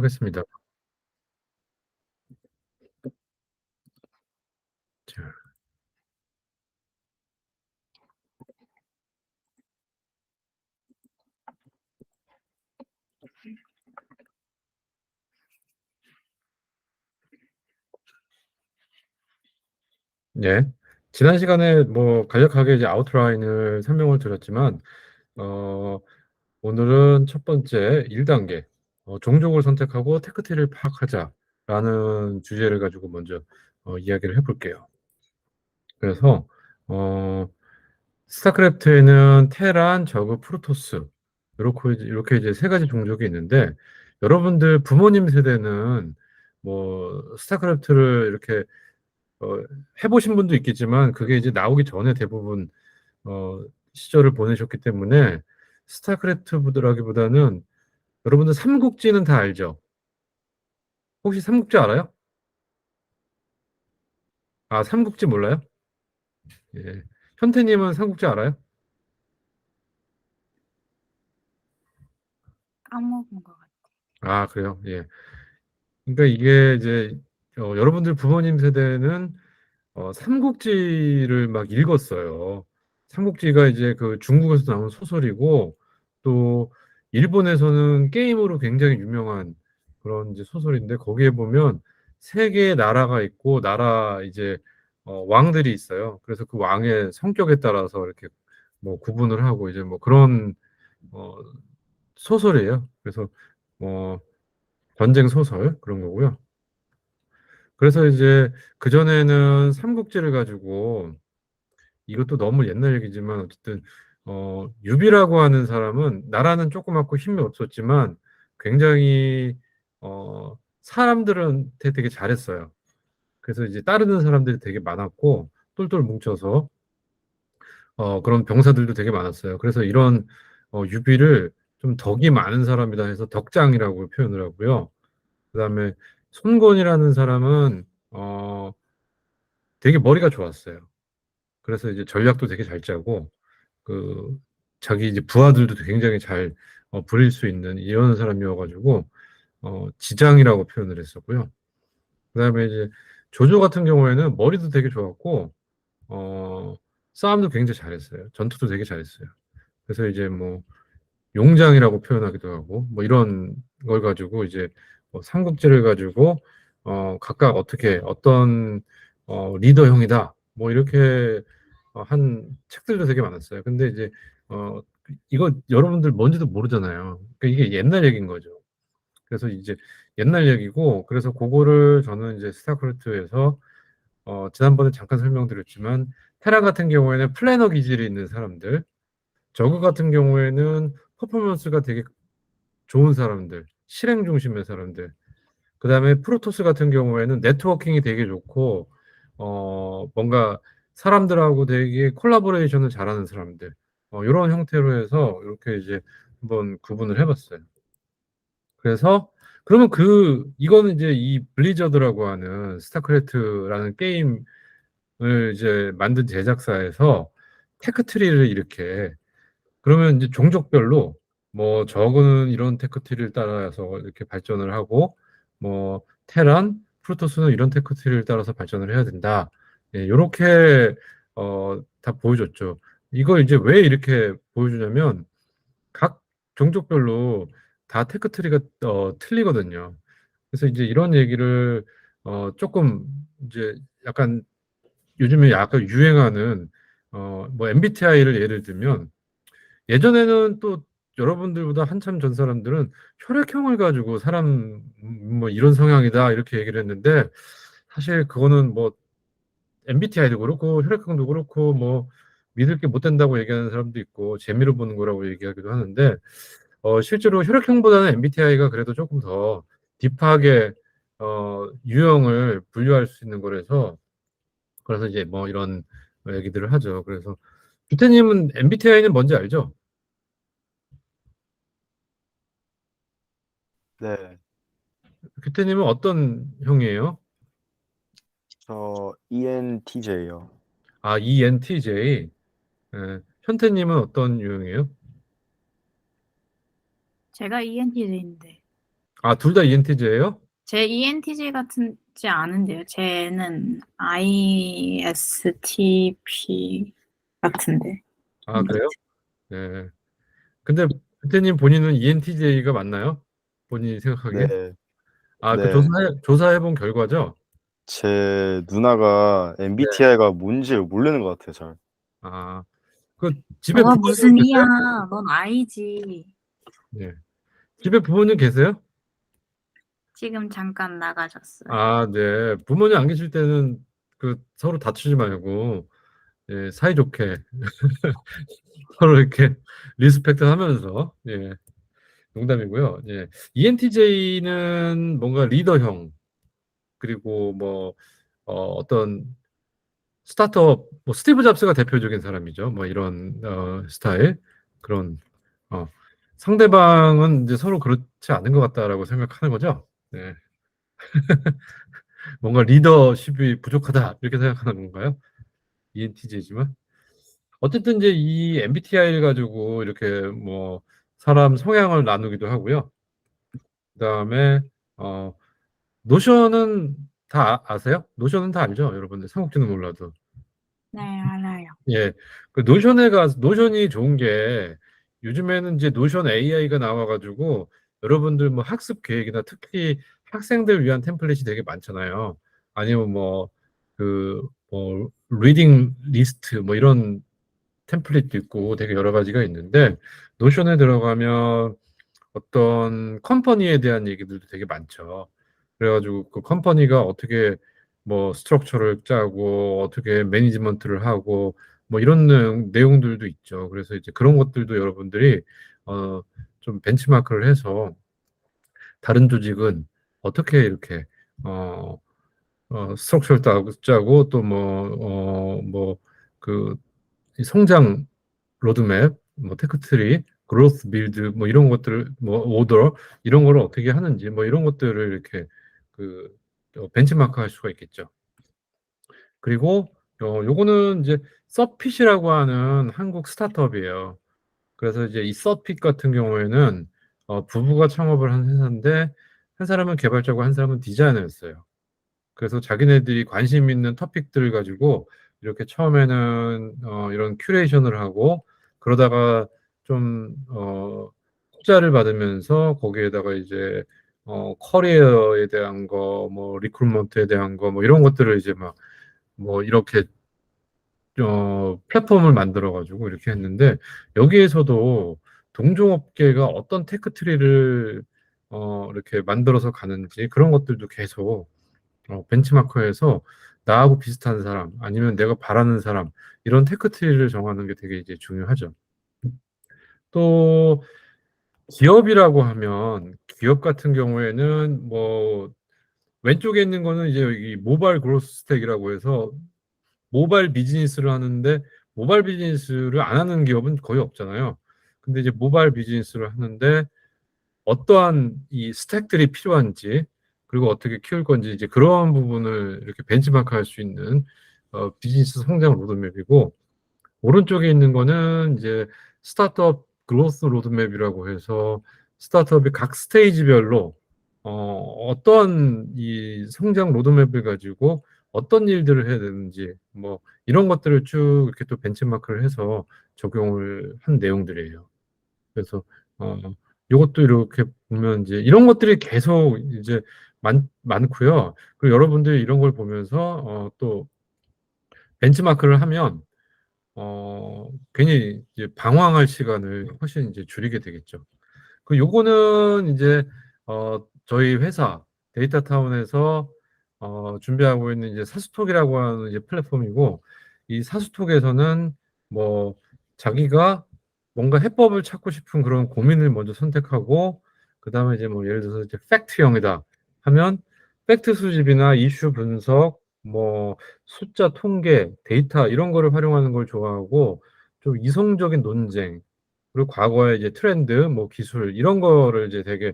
하겠습니다. 자, 예. 지난 시간에 뭐 간략하게 이제 아웃라인을 설명을 드렸지만, 어, 오늘은 첫 번째 1단계, 종족을 선택하고 테크트리를 파악하자라는 주제를 가지고 먼저 이야기를 해볼게요. 그래서, 어, 스타크래프트에는 테란, 저그, 프로토스, 이렇게 이제 세 가지 종족이 있는데, 여러분들 부모님 세대는 뭐 스타크래프트를 이렇게 어, 해보신 분도 있겠지만 그게 이제 나오기 전에 대부분 어, 시절을 보내셨기 때문에 스타크래프트라기보다는 여러분들 삼국지는 다 알죠? 혹시 삼국지 알아요? 아, 삼국지 몰라요? 예. 현태님은 삼국지 알아요? 까먹은 것 같아요. 아, 그래요? 예. 그러니까 이게 이제 여러분들 부모님 세대는 삼국지를 막 읽었어요. 삼국지가 이제 그 중국에서 나온 소설이고 또 일본에서는 게임으로 굉장히 유명한 그런 이제 소설인데 거기에 보면 세 개의 나라가 있고 나라 이제 왕들이 있어요. 그래서 그 왕의 성격에 따라서 이렇게 뭐 구분을 하고 이제 뭐 그런 어, 소설이에요. 그래서 뭐 전쟁 소설 그런 거고요. 그래서 이제 그전에는 삼국지를 가지고 이것도 너무 옛날 얘기지만 어쨌든 유비라고 하는 사람은 나라는 조그맣고 힘이 없었지만 굉장히 사람들한테 되게 잘했어요. 그래서 이제 따르는 사람들이 되게 많았고 똘똘 뭉쳐서 그런 병사들도 되게 많았어요. 그래서 이런 유비를 좀 덕이 많은 사람이다 해서 덕장이라고 표현을 하고요. 그다음에 손권이라는 사람은 되게 머리가 좋았어요. 그래서 이제 전략도 되게 잘 짜고 그 자기 이제 부하들도 굉장히 잘 부릴 수 있는 이런 사람이어가지고 지장이라고 표현을 했었고요. 그다음에 이제 조조 같은 경우에는 머리도 되게 좋았고 어, 싸움도 굉장히 잘했어요. 전투도 되게 잘했어요. 그래서 이제 뭐 용장이라고 표현하기도 하고 뭐 이런 걸 가지고 이제 삼국지를 가지고 각각 어떻게 어떤 리더형이다 뭐 이렇게 한 책들도 되게 많았어요. 근데 이제 이거 여러분들 뭔지도 모르잖아요. 그러니까 이게 옛날 얘기인 거죠. 그래서 이제 옛날 얘기고 그래서 그거를 저는 이제 스타크래프트에서 지난번에 잠깐 설명드렸지만 테라 같은 경우에는 플래너 기질이 있는 사람들, 저그 같은 경우에는 퍼포먼스가 되게 좋은 사람들, 실행 중심의 사람들. 그다음에 프로토스 같은 경우에는 네트워킹이 되게 좋고 뭔가 사람들하고 되게 콜라보레이션을 잘하는 사람들. 이런 형태로 해서 이렇게 이제 한번 구분을 해봤어요. 그래서 그러면 이거는 이제 이 블리저드라고 하는 스타크래프트라는 게임을 이제 만든 제작사에서 테크트리를 이렇게 그러면 이제 종족별로 뭐 저거는 이런 테크트리를 따라서 이렇게 발전을 하고 뭐 테란, 프로토스는 이런 테크트리를 따라서 발전을 해야 된다. 예, 요렇게 다 보여줬죠. 이걸 이제 왜 이렇게 보여주냐면 각 종족별로 다 테크트리가 틀리거든요. 그래서 이제 이런 얘기를 조금 이제 약간 요즘에 약간 유행하는 뭐 MBTI를 예를 들면 예전에는 또 여러분들보다 한참 전 사람들은 혈액형을 가지고 사람 뭐 이런 성향이다 이렇게 얘기를 했는데 사실 그거는 뭐 MBTI도 그렇고 혈액형도 그렇고 뭐 믿을 게 못 된다고 얘기하는 사람도 있고 재미로 보는 거라고 얘기하기도 하는데 실제로 혈액형보다는 MBTI가 그래도 조금 더 딥하게 유형을 분류할 수 있는 거라서 그래서 이제 뭐 이런 얘기들을 하죠. 그래서 주태님은 MBTI는 뭔지 알죠? 네, 규태님은 어떤 형이에요? 저 ENTJ요. 아, ENTJ. 예. 현태님은 어떤 유형이에요? 제가 ENTJ인데 아, 둘 다 ENTJ예요? 제 ENTJ 같지 않은데요. 쟤는 ISTP 같은데. 아, 그래요? 네. 근데 그때님 본인은 ENTJ가 맞나요? 본인이 생각하기에? 네, 아, 그 네. 조사해본 결과죠? 제 누나가 네. MBTI가 뭔지 모르는 것 같아요, 잘. 아, 그 집에 너가 부모님 무슨 이야? 계세요? 넌 I지. 네. 집에 부모님 계세요? 지금 잠깐 나가셨어요. 아, 네. 부모님 안 계실 때는 그 서로 다투지 말고, 예, 사이좋게 서로 이렇게 리스펙트 하면서, 예, 농담이고요. 예. ENTJ는 뭔가 리더형, 그리고 뭐, 어떤 스타트업, 뭐, 스티브 잡스가 대표적인 사람이죠. 뭐, 이런, 스타일. 그런, 어, 상대방은 이제 서로 그렇지 않은 것 같다라고 생각하는 거죠. 네. 뭔가 리더십이 부족하다. 이렇게 생각하는 건가요? ENTJ지만. 어쨌든 이제 이 MBTI를 가지고 이렇게 뭐, 사람 성향을 나누기도 하고요. 그다음에, 어, 노션은 다 아세요? 노션은 다 알죠? 여러분들. 삼국지는 몰라도. 네, 알아요. 예, 노션이 좋은 게 요즘에는 이제 노션 AI가 나와가지고 여러분들 뭐 학습 계획이나 특히 학생들 위한 템플릿이 되게 많잖아요. 아니면 뭐 리딩 리스트 뭐 이런 템플릿도 있고 되게 여러 가지가 있는데 노션에 들어가면 어떤 컴퍼니에 대한 얘기들도 되게 많죠. 그래가지고 그 컴퍼니가 어떻게 뭐 스트럭처를 짜고 어떻게 매니지먼트를 하고 뭐 이런 내용들도 있죠. 그래서 이제 그런 것들도 여러분들이 좀 벤치마크를 해서 다른 조직은 어떻게 이렇게 어, 스트럭처를 짜고 또 뭐그 성장 로드맵, 뭐 테크트리, 그로스 빌드 뭐 이런 것들을 뭐 오더 이런 거를 어떻게 하는지 뭐 이런 것들을 이렇게 그 벤치마크 할 수가 있겠죠. 그리고 요거는 이제 서핏이라고 하는 한국 스타트업이에요. 그래서 이제 이 서핏 같은 경우에는 부부가 창업을 한 회사인데 한 사람은 개발자고 한 사람은 디자이너였어요. 그래서 자기네들이 관심 있는 토픽들을 가지고 이렇게 처음에는 이런 큐레이션을 하고 그러다가 좀 투자를 받으면서 거기에다가 이제 커리어에 대한 거, 뭐 리크루트먼트에 대한 거, 뭐 이런 것들을 이제 막 뭐 이렇게 플랫폼을 만들어 가지고 이렇게 했는데 여기에서도 동종업계가 어떤 테크 트리를 이렇게 만들어서 가는지 그런 것들도 계속 벤치마크에서 나하고 비슷한 사람 아니면 내가 바라는 사람 이런 테크트리를 정하는 게 되게 이제 중요하죠. 또 기업이라고 하면 기업 같은 경우에는 뭐 왼쪽에 있는 거는 이제 이 모바일 그로스 스택이라고 해서 모바일 비즈니스를 하는데 모바일 비즈니스를 안 하는 기업은 거의 없잖아요. 근데 이제 모바일 비즈니스를 하는데 어떠한 이 스택들이 필요한지 그리고 어떻게 키울 건지 이제 그러한 부분을 이렇게 벤치마크 할 수 있는 비즈니스 성장 로드맵이고 오른쪽에 있는 거는 이제 스타트업 그로스 로드맵이라고 해서 스타트업이 각 스테이지별로 어떤 이 성장 로드맵을 가지고 어떤 일들을 해야 되는지 뭐 이런 것들을 쭉 이렇게 또 벤치마크를 해서 적용을 한 내용들이에요. 그래서 어 요것도 이렇게 보면 이제 이런 것들이 계속 이제 많고요. 그리고 여러분들이 이런 걸 보면서 또 벤치마크를 하면 괜히 이제 방황할 시간을 훨씬 이제 줄이게 되겠죠. 그 요거는 이제 저희 회사 데이터타운에서 준비하고 있는 이제 사수톡이라고 하는 이제 플랫폼이고 이 사수톡에서는 뭐 자기가 뭔가 해법을 찾고 싶은 그런 고민을 먼저 선택하고 그다음에 이제 뭐 예를 들어서 이제 팩트형이다 하면 팩트 수집이나 이슈 분석 뭐 숫자 통계 데이터 이런 거를 활용하는 걸 좋아하고 좀 이성적인 논쟁 그리고 과거의 이제 트렌드, 뭐 기술 이런 거를 이제 되게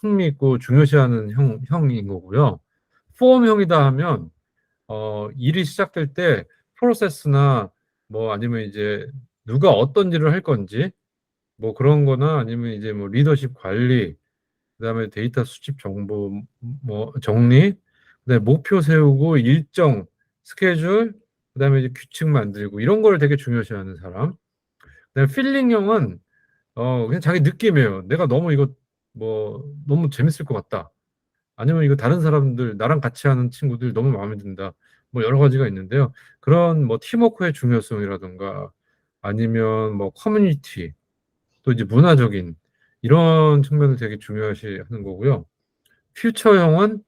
흥미있고 중요시하는 형인 거고요. 포럼형이다 하면 일이 시작될 때 프로세스나 뭐 아니면 이제 누가 어떤 일을 할 건지 뭐 그런 거나 아니면 이제 뭐 리더십 관리 그다음에 데이터 수집 정보 뭐 정리, 그다음에 목표 세우고 일정, 스케줄, 그다음에 이제 규칙 만들고 이런 걸 되게 중요시하는 사람. 그다음에 필링형은 그냥 자기 느낌이에요. 내가 너무 이거 뭐 너무 재밌을 것 같다. 아니면 이거 다른 사람들 나랑 같이 하는 친구들 너무 마음에 든다. 뭐 여러 가지가 있는데요. 그런 뭐 팀워크의 중요성이라든가 아니면 뭐 커뮤니티 또 이제 문화적인 이런 측면을 되게 중요시 하는 거고요. 퓨처형은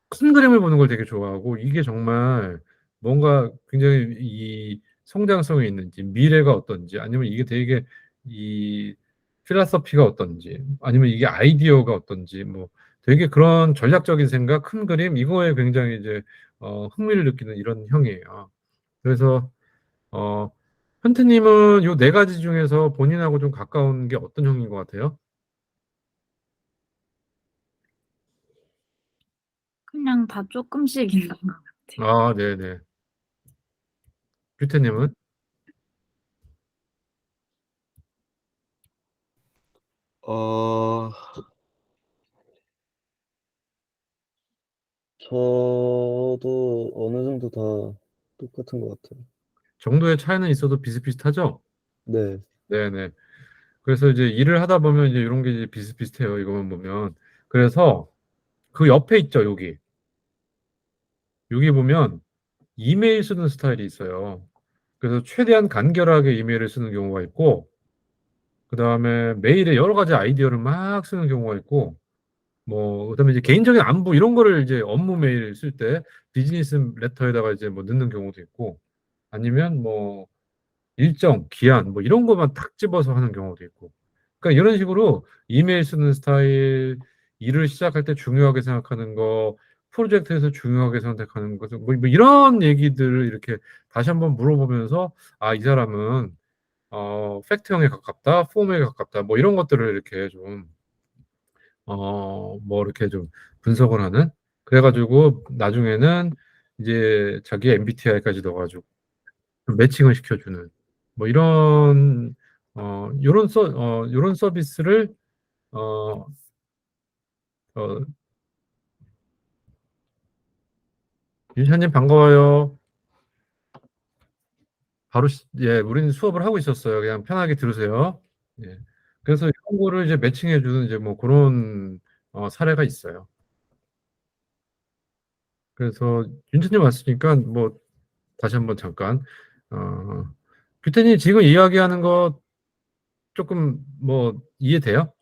큰 그림을 보는 걸 되게 좋아하고 이게 정말 뭔가 굉장히 이 성장성이 있는지 미래가 어떤지 아니면 이게 되게 이 필라소피가 어떤지 아니면 이게 아이디어가 어떤지 뭐 되게 그런 전략적인 생각, 큰 그림 이거에 굉장히 이제 흥미를 느끼는 이런 형이에요. 그래서 어 현태님은 요 네 가지 중에서 본인하고 좀 가까운 게 어떤 형인 것 같아요? 그냥 다 조금씩 있는 것 같아요. 아, 네네. 규태님은? 어, 저도 어느 정도 다 똑같은 것 같아요. 정도의 차이는 있어도 비슷비슷하죠? 네. 네네. 그래서 이제 일을 하다 보면 이제 이런 게 이제 비슷비슷해요. 이것만 보면. 그래서 그 옆에 있죠, 여기. 여기 보면 이메일 쓰는 스타일이 있어요. 그래서 최대한 간결하게 이메일을 쓰는 경우가 있고, 그 다음에 메일에 여러 가지 아이디어를 막 쓰는 경우가 있고, 뭐, 그 다음에 이제 개인적인 안부 이런 거를 이제 업무 메일 쓸 때 비즈니스 레터에다가 이제 뭐 넣는 경우도 있고, 아니면 뭐, 일정, 기한 뭐 이런 것만 탁 집어서 하는 경우도 있고. 그러니까 이런 식으로 이메일 쓰는 스타일, 일을 시작할 때 중요하게 생각하는 거, 프로젝트에서 중요하게 선택하는 것, 뭐 이런 얘기들을 이렇게 다시 한번 물어보면서 아, 이 사람은 팩트형에 가깝다, 폼에 가깝다, 뭐 이런 것들을 이렇게 좀 뭐 이렇게 좀 분석을 하는. 그래가지고 나중에는 이제 자기 MBTI까지 넣어가지고 매칭을 시켜주는 뭐 이런 요런 서비스를 어, 어, 윤샤님 반가워요. 바로 예, 우리는 수업을 하고 있었어요. 그냥 편하게 들으세요. 예. 그래서 이런 거를 이제 매칭해주는 이제 뭐 그런 사례가 있어요. 그래서 윤찬님 왔으니까 뭐 다시 한번 잠깐 어, 규태님 지금 이야기하는 거 조금 뭐 이해돼요?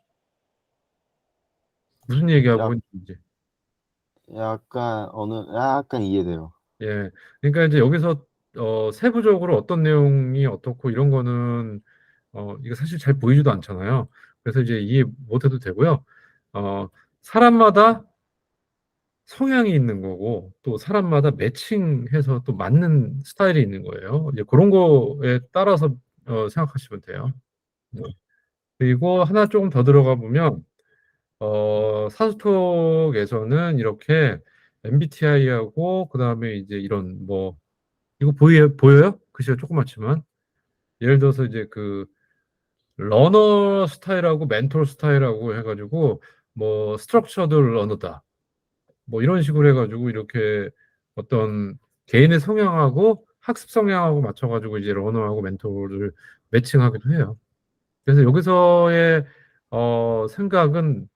무슨 얘기하고 약, 있는지. 약간 이해돼요. 예. 그러니까 이제 여기서 세부적으로 어떤 내용이 어떻고 이런 거는 이거 사실 잘 보이지도 않잖아요. 그래서 이제 이해 못해도 되고요. 어, 사람마다 성향이 있는 거고 또 사람마다 매칭해서 또 맞는 스타일이 있는 거예요. 이제 그런 거에 따라서 생각하시면 돼요. 네. 그리고 하나 조금 더 들어가 보면 사스톡에서는 이렇게 MBTI하고 그다음에 이제 이런 뭐 이거 보여요? 글씨가 조그맣지만 예를 들어서 이제 그 러너 스타일하고 멘토 스타일하고 해가지고 뭐 스트럭처드 러너다 뭐 이런 식으로 해가지고 이렇게 어떤 개인의 성향하고 학습 성향하고 맞춰가지고 이제 러너하고 멘토를 매칭하기도 해요. 그래서 여기서의 생각은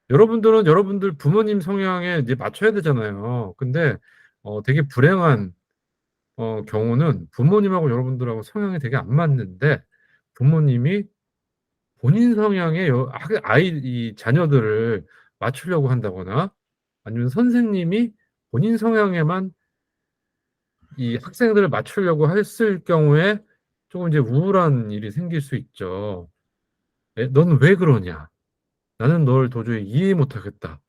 여러분들은 여러분들 부모님 성향에 이제 맞춰야 되잖아요. 근데 되게 불행한 경우는 부모님하고 여러분들하고 성향이 되게 안 맞는데 부모님이 본인 성향의 이 자녀들을 맞추려고 한다거나 아니면 선생님이 본인 성향에만 이 학생들을 맞추려고 했을 경우에 조금 이제 우울한 일이 생길 수 있죠. 너는 왜 그러냐? 나는 널 도저히 이해 못하겠다.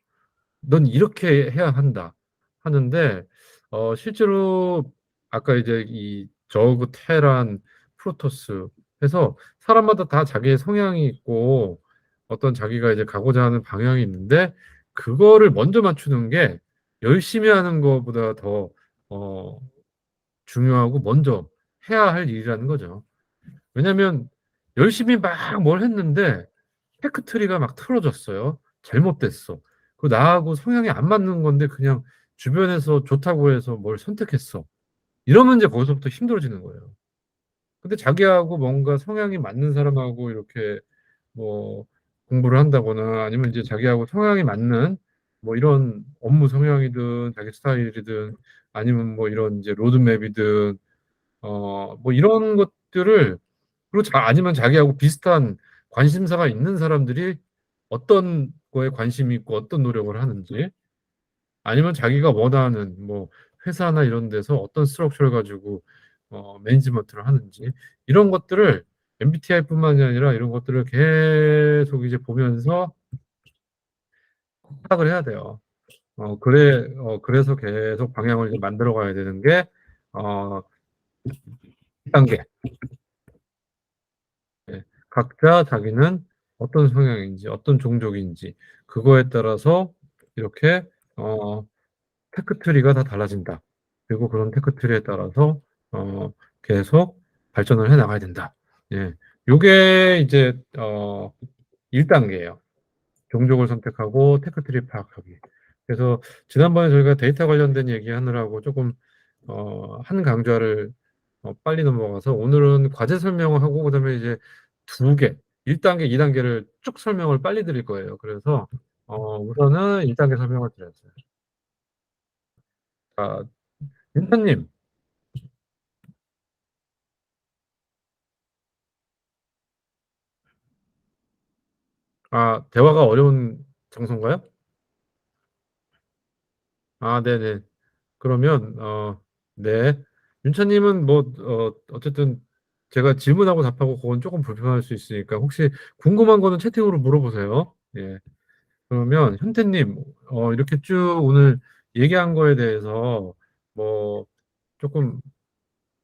넌 이렇게 해야 한다 하는데 실제로 아까 이제 이 저그 테란 프로토스 해서 사람마다 다 자기의 성향이 있고 어떤 자기가 이제 가고자 하는 방향이 있는데 그거를 먼저 맞추는 게 열심히 하는 것보다 더 어, 중요하고 먼저 해야 할 일이라는 거죠. 왜냐하면 열심히 막 뭘 했는데 테크트리가 막 틀어졌어요. 잘못됐어. 그 나하고 성향이 안 맞는 건데 그냥 주변에서 좋다고 해서 뭘 선택했어. 이러면 이제 거기서부터 힘들어지는 거예요. 근데 자기하고 뭔가 성향이 맞는 사람하고 이렇게 뭐 공부를 한다거나 아니면 이제 자기하고 성향이 맞는 뭐 이런 업무 성향이든 자기 스타일이든 아니면 뭐 이런 이제 로드맵이든 뭐 이런 것들을 그리고 아니면 자기하고 비슷한 관심사가 있는 사람들이 어떤 거에 관심이 있고 어떤 노력을 하는지 아니면 자기가 원하는 뭐 회사나 이런 데서 어떤 스트럭처를 가지고 매니지먼트를 하는지 이런 것들을 MBTI뿐만이 아니라 이런 것들을 계속 이제 보면서 파악을 해야 돼요. 그래서 계속 방향을 이제 만들어 가야 되는 게 1단계. 예, 각자 자기는 어떤 성향인지 어떤 종족인지 그거에 따라서 이렇게 테크트리가 다 달라진다. 그리고 그런 테크트리에 따라서 계속 발전을 해 나가야 된다. 예. 요게 이제 1단계예요. 종족을 선택하고 테크트리 파악하기. 그래서 지난번에 저희가 데이터 관련된 얘기하느라고 조금 한 강좌를 빨리 넘어가서 오늘은 과제 설명을 하고 그다음에 이제 2개, 1단계, 2단계를 쭉 설명을 빨리 드릴 거예요. 그래서 우선은 1단계 설명을 드렸어요. 자, 윤타님, 대화가 어려운 장소인가요? 네네. 그러면 네. 윤차님은 뭐 어쨌든 제가 질문하고 답하고 그건 조금 불편할 수 있으니까 혹시 궁금한 거는 채팅으로 물어보세요. 예. 그러면 현태님 이렇게 쭉 오늘 얘기한 거에 대해서 뭐 조금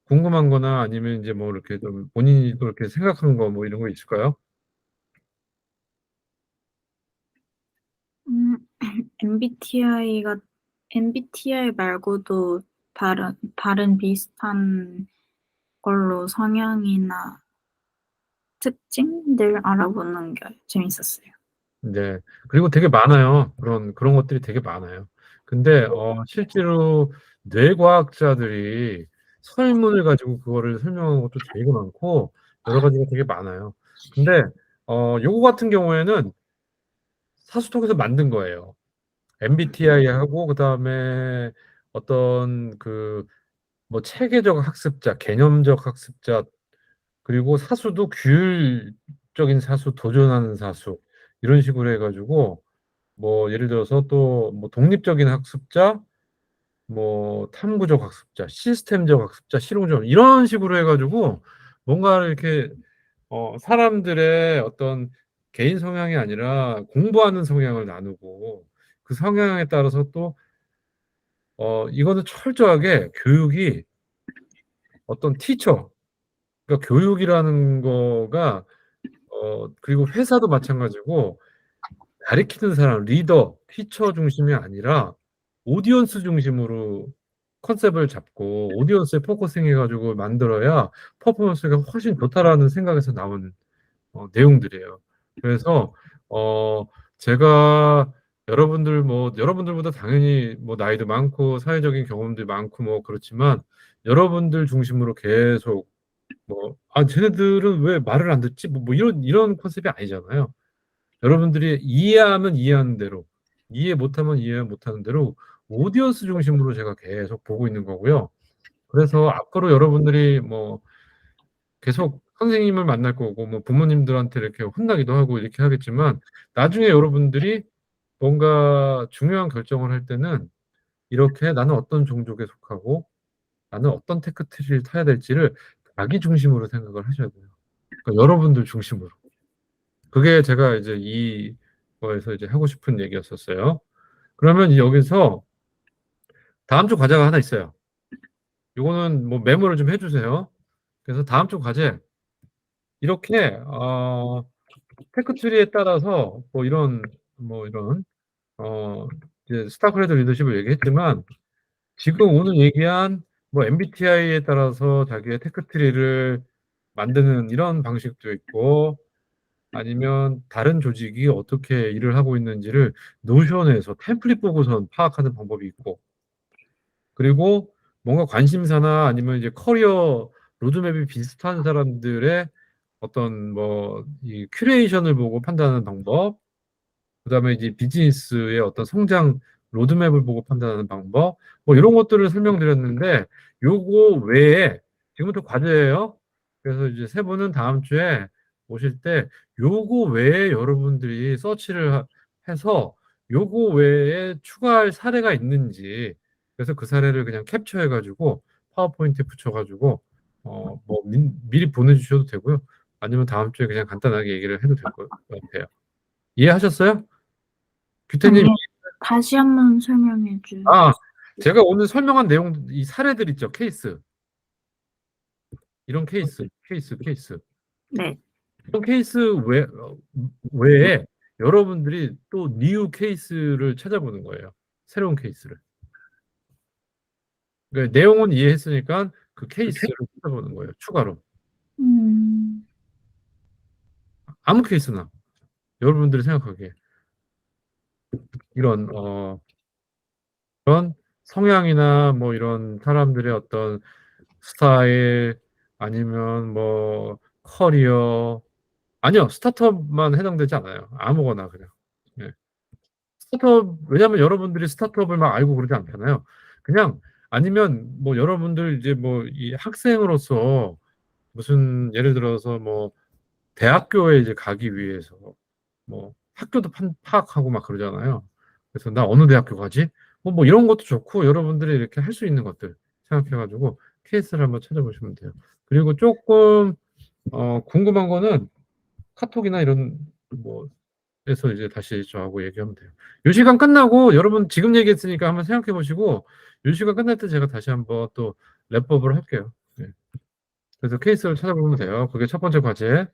궁금한 거나 아니면 이제 뭐 이렇게 좀 본인이 또 이렇게 생각한 거 뭐 이런 거 있을까요? 음, MBTI 말고도 다른 비슷한 걸로 성향이나 특징들 알아보는 게 재밌었어요. 네. 그리고 되게 많아요. 그런 것들이 되게 많아요. 근데 실제로 뇌과학자들이 설문을 가지고 그거를 설명하는 것도 되게 많고 여러 가지가 되게 많아요. 근데 요거 같은 경우에는 사수통에서 만든 거예요. MBTI하고 그다음에 어떤 그 뭐 체계적 학습자, 개념적 학습자 그리고 사수도 규율적인 사수, 도전하는 사수 이런 식으로 해가지고 뭐 예를 들어서 또 뭐 독립적인 학습자, 뭐 탐구적 학습자, 시스템적 학습자, 실용적 이런 식으로 해가지고 뭔가 이렇게 사람들의 어떤 개인 성향이 아니라 공부하는 성향을 나누고 그 성향에 따라서 또 이거는 철저하게 교육이 어떤 티처, 그러니까 교육이라는 거가 그리고 회사도 마찬가지고 가리키는 사람, 리더, 티처 중심이 아니라 오디언스 중심으로 컨셉을 잡고 오디언스에 포커싱 해가지고 만들어야 퍼포먼스가 훨씬 좋다라는 생각에서 나온 내용들이에요. 그래서 어, 제가 여러분들보다 당연히 뭐 나이도 많고 사회적인 경험도 많고 뭐 그렇지만 여러분들 중심으로 계속 쟤네들은 왜 말을 안 듣지? 뭐 이런 컨셉이 아니잖아요. 여러분들이 이해하면 이해하는 대로, 이해 못하면 이해 못하는 대로 오디언스 중심으로 제가 계속 보고 있는 거고요. 그래서 앞으로 여러분들이 뭐 계속 선생님을 만날 거고, 뭐 부모님들한테 이렇게 혼나기도 하고 이렇게 하겠지만, 나중에 여러분들이 뭔가 중요한 결정을 할 때는 이렇게 나는 어떤 종족에 속하고, 나는 어떤 테크트리를 타야 될지를 자기 중심으로 생각을 하셔야 돼요. 그러니까 여러분들 중심으로. 그게 제가 이제 이 거에서 이제 하고 싶은 얘기였었어요. 그러면 여기서 다음 주 과제가 하나 있어요. 이거는 뭐 메모를 좀 해주세요. 그래서 다음 주 과제 이렇게 테크트리에 따라서 뭐 이런 이제 스타크래프트 리더십을 얘기했지만 지금 오늘 얘기한 뭐 MBTI에 따라서 자기의 테크트리를 만드는 이런 방식도 있고 아니면 다른 조직이 어떻게 일을 하고 있는지를 노션에서 템플릿 보고선 파악하는 방법이 있고, 그리고 뭔가 관심사나 아니면 이제 커리어 로드맵이 비슷한 사람들의 어떤 뭐 이 큐레이션을 보고 판단하는 방법, 그다음에 이제 비즈니스의 어떤 성장 로드맵을 보고 판단하는 방법, 뭐 이런 것들을 설명드렸는데, 요거 외에 지금부터 과제예요. 그래서 이제 세 분은 다음 주에 오실 때 요거 외에 여러분들이 서치를 해서 요거 외에 추가할 사례가 있는지, 그래서 그 사례를 그냥 캡처해가지고 파워포인트에 붙여가지고 뭐 미리 보내주셔도 되고요. 아니면 다음 주에 그냥 간단하게 얘기를 해도 될 것 같아요. 이해하셨어요? 규태님, 아니요. 다시 한번 설명해 주세요. 제가 오늘 설명한 내용, 이 사례들 있죠, 케이스. 이런 케이스. 네. 이런 케이스 외에 여러분들이 또 뉴 케이스를 찾아보는 거예요. 새로운 케이스를. 그러니까 내용은 이해했으니까 그 케이스를 찾아보는 거예요. 추가로. 아무 케이스나. 여러분들이 생각하기에. 이런, 그런 성향이나 뭐 이런 사람들의 어떤 스타일, 아니면 뭐 커리어, 아니요, 스타트업만 해당되지 않아요. 아무거나 그냥. 예. 스타트업, 왜냐하면 여러분들이 스타트업을 막 알고 그러지 않잖아요. 그냥, 아니면 뭐 여러분들 이제 뭐 이 학생으로서 무슨 예를 들어서 뭐 대학교에 이제 가기 위해서 뭐 학교도 파악하고 막 그러잖아요. 그래서 나 어느 대학교 가지? 뭐 이런 것도 좋고, 여러분들이 이렇게 할 수 있는 것들 생각해가지고 케이스를 한번 찾아보시면 돼요. 그리고 조금 궁금한 거는 카톡이나 이런 뭐에서 이제 다시 저하고 얘기하면 돼요. 요 시간 끝나고, 여러분 지금 얘기했으니까 한번 생각해 보시고, 요 시간 끝날 때 제가 다시 한번 또 랩법을 할게요. 네. 그래서 케이스를 찾아보면 돼요. 그게 첫 번째 과제.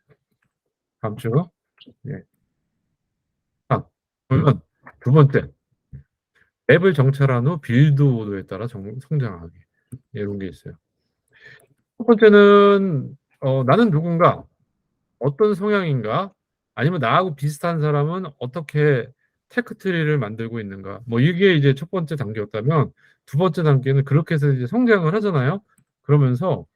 다음 주. 예. 그러면 두 번째, 앱을 정찰한 후 빌드 오더에 따라 성장하기. 이런 게 있어요. 첫 번째는 나는 누군가, 어떤 성향인가, 아니면 나하고 비슷한 사람은 어떻게 테크트리를 만들고 있는가. 뭐 이게 이제 첫 번째 단계였다면, 두 번째 단계는 그렇게 해서 이제 성장을 하잖아요. 그러면서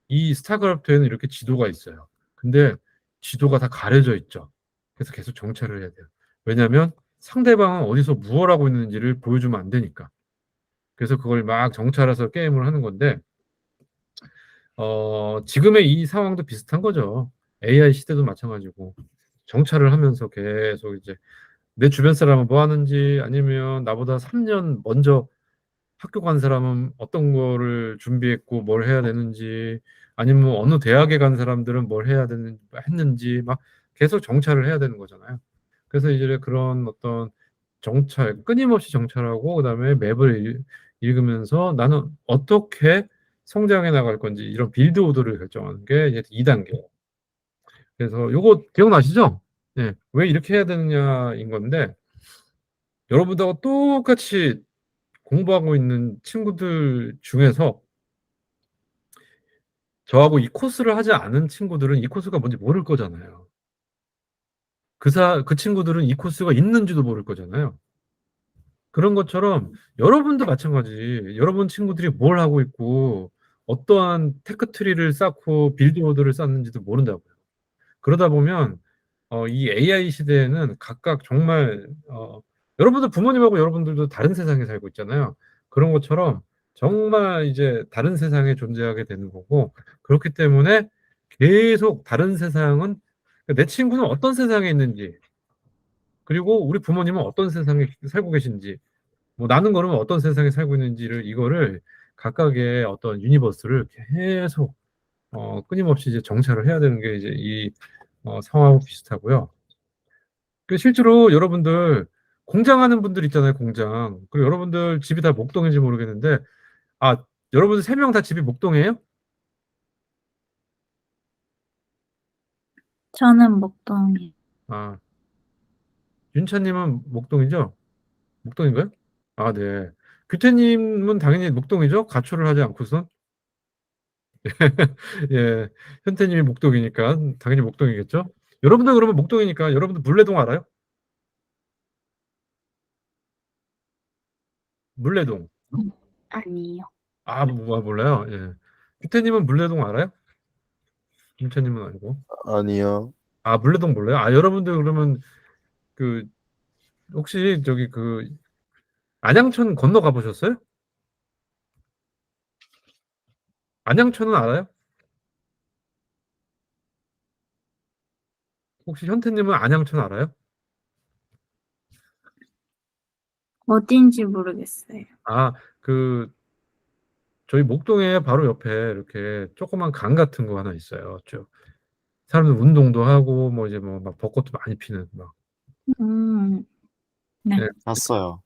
이 스타크래프트에는 이렇게 지도가 있어요. 근데 지도가 다 가려져 있죠. 그래서 계속 정찰을 해야 돼요. 왜냐하면 상대방은 어디서 무엇 하고 있는지를 보여주면 안 되니까. 그래서 그걸 막 정찰해서 게임을 하는 건데, 지금의 이 상황도 비슷한 거죠. AI 시대도 마찬가지고, 정찰을 하면서 계속 이제 내 주변 사람은 뭐 하는지, 아니면 나보다 3년 먼저 학교 간 사람은 어떤 거를 준비했고 뭘 해야 되는지, 아니면 어느 대학에 간 사람들은 뭘 해야 했는지 막 계속 정찰을 해야 되는 거잖아요. 그래서 이제 그런 어떤 정찰, 끊임없이 정찰하고, 그다음에 맵을 읽으면서 나는 어떻게 성장해 나갈 건지, 이런 빌드 오더를 결정하는 게 이제 2단계예요. 그래서 요거 기억나시죠? 네. 왜 이렇게 해야 되느냐인 건데, 여러분들하고 똑같이 공부하고 있는 친구들 중에서 저하고 이 코스를 하지 않은 친구들은 이 코스가 뭔지 모를 거잖아요. 그 친구들은 이 코스가 있는지도 모를 거잖아요. 그런 것처럼 여러분도 마찬가지. 여러분 친구들이 뭘 하고 있고 어떠한 테크트리를 쌓고 빌드보드를 쌓는지도 모른다고요. 그러다 보면 이 AI 시대에는 각각 정말 여러분들 부모님하고 여러분들도 다른 세상에 살고 있잖아요. 그런 것처럼 정말 이제 다른 세상에 존재하게 되는 거고, 그렇기 때문에 계속 다른 세상은, 내 친구는 어떤 세상에 있는지, 그리고 우리 부모님은 어떤 세상에 살고 계신지, 뭐 나는 그러면 어떤 세상에 살고 있는지를, 이거를 각각의 어떤 유니버스를 계속 끊임없이 이제 정찰을 해야 되는 게 이제 이 상황하고 비슷하고요. 실제로 여러분들 공장하는 분들 있잖아요, 공장. 그리고 여러분들 집이 다 목동인지 모르겠는데, 여러분들 3명 다 집이 목동이에요? 저는 목동이에요. 윤차님은 목동이죠? 목동인가요? 네. 규태님은 당연히 목동이죠? 가초를 하지 않고선. 예, 현태님이 목동이니까 당연히 목동이겠죠? 여러분들 그러면 목동이니까 여러분들 물레동 알아요? 물레동. 아니에요. 아, 몰라요? 예. 규태님은 물레동 알아요? 김태님은 알고. 아니요. 아, 물레동 몰라요? 아, 여러분들 그러면 그 혹시 저기 그 안양천 건너가 보셨어요? 안양천은 알아요? 혹시 현태님은 안양천 알아요? 어딘지 모르겠어요. 아, 그 저희 목동에 바로 옆에 이렇게 조그만 강 같은 거 하나 있어요. 쭉 사람들 운동도 하고 뭐 이제 뭐 막 벚꽃도 많이 피는 막. 네. 예, 봤어요.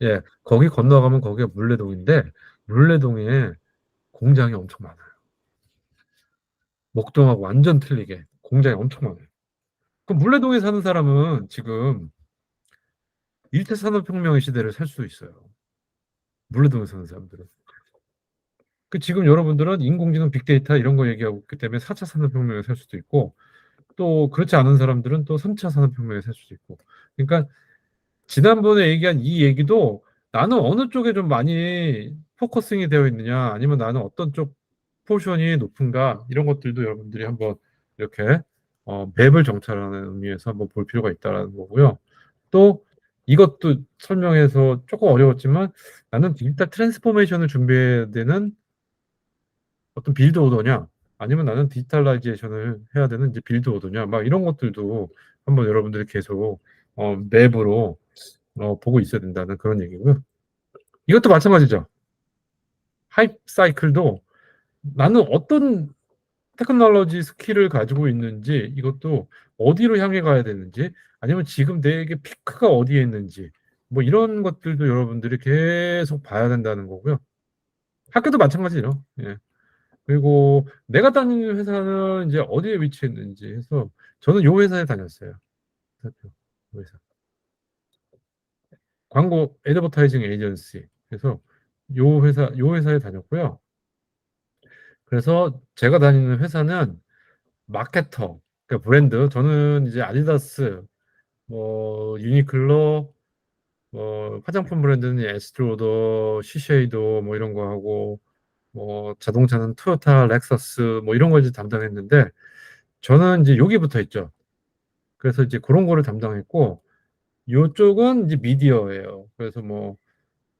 예, 거기 건너가면 거기가 물레동인데 물레동에 공장이 엄청 많아요. 목동하고 완전 틀리게 공장이 엄청 많아요. 그럼 물레동에 사는 사람은 지금 1차 산업혁명의 시대를 살 수 있어요. 물레동에 사는 사람들은. 그 지금 여러분들은 인공지능 빅데이터 이런 거 얘기하고 있기 때문에 4차 산업혁명에 살 수도 있고 또 그렇지 않은 사람들은 또 3차 산업혁명에 살 수도 있고. 그러니까 지난번에 얘기한 이 얘기도 나는 어느 쪽에 좀 많이 포커싱이 되어 있느냐 아니면 나는 어떤 쪽 포션이 높은가 이런 것들도 여러분들이 한번 이렇게 맵을 정찰하는 의미에서 한번 볼 필요가 있다는 거고요. 또 이것도 설명해서 조금 어려웠지만 나는 디지털 트랜스포메이션을 준비해야 되는 어떤 빌드 오더냐 아니면 나는 디지털라이제이션을 해야 되는 이제 빌드 오더냐 막 이런 것들도 한번 여러분들이 계속 맵으로 보고 있어야 된다는 그런 얘기고요. 이것도 마찬가지죠. 하이프 사이클도 나는 어떤 테크놀로지 스킬을 가지고 있는지 이것도 어디로 향해 가야 되는지 아니면 지금 내게 피크가 어디에 있는지 뭐 이런 것들도 여러분들이 계속 봐야 된다는 거고요. 학교도 마찬가지죠. 예. 그리고 내가 다니는 회사는 이제 어디에 위치했는지 해서 저는 요 회사에 다녔어요. 요 회사. 광고 애드버타이징 에이전시. 그래서 요 회사에 다녔고요. 그래서 제가 다니는 회사는 마케터, 그러니까 브랜드. 저는 이제 아디다스, 뭐 유니클로, 뭐 화장품 브랜드는 에스트로더, 시쉐이도 뭐 이런 거 하고, 뭐 자동차는 토요타, 렉서스 뭐 이런 걸 이제 담당했는데 저는 이제 여기 붙어 있죠. 그래서 이제 그런 거를 담당했고 요쪽은 이제 미디어예요. 그래서 뭐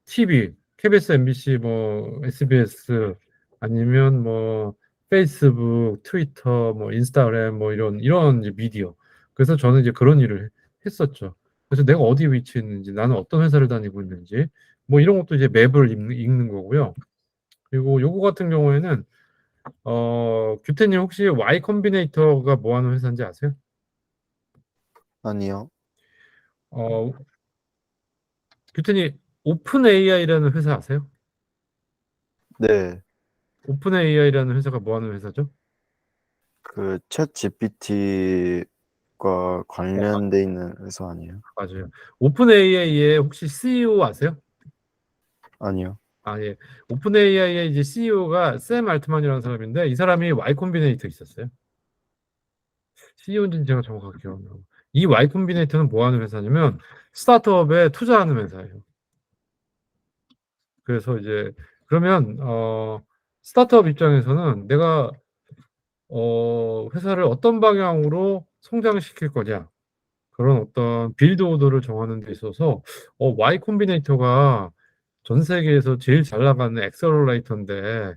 TV, KBS, MBC, 뭐 SBS 아니면 뭐 페이스북, 트위터, 뭐 인스타그램 뭐 이런 이제 미디어. 그래서 저는 이제 그런 일을 했었죠. 그래서 내가 어디 위치에 있는지, 나는 어떤 회사를 다니고 있는지, 뭐 이런 것도 이제 맵을 읽는 거고요. 그리고 요거 같은 경우에는 규태님 혹시 Y 컴비네이터가 뭐 하는 회사인지 아세요? 아니요. 어, 규태님 오픈 AI라는 회사 아세요? 네. 오픈 AI라는 회사가 뭐 하는 회사죠? 그 챗 GPT과 관련돼 있는 회사 아니에요? 맞아요. 오픈 AI의 혹시 CEO 아세요? 아니요. 아, 예. 오픈 AI의 이제 CEO가 샘 알트만이라는 사람인데 이 사람이 Y 콤비네이터 있었어요. CEO인지는 제가 정확하게 기억 안 나고. 이 Y 콤비네이터는 뭐 하는 회사냐면 스타트업에 투자하는 회사예요. 그래서 이제 그러면 스타트업 입장에서는 내가 회사를 어떤 방향으로 성장시킬 거냐 그런 어떤 빌드 오더를 정하는 데 있어서 Y 콤비네이터가 전 세계에서 제일 잘 나가는 엑셀러레이터인데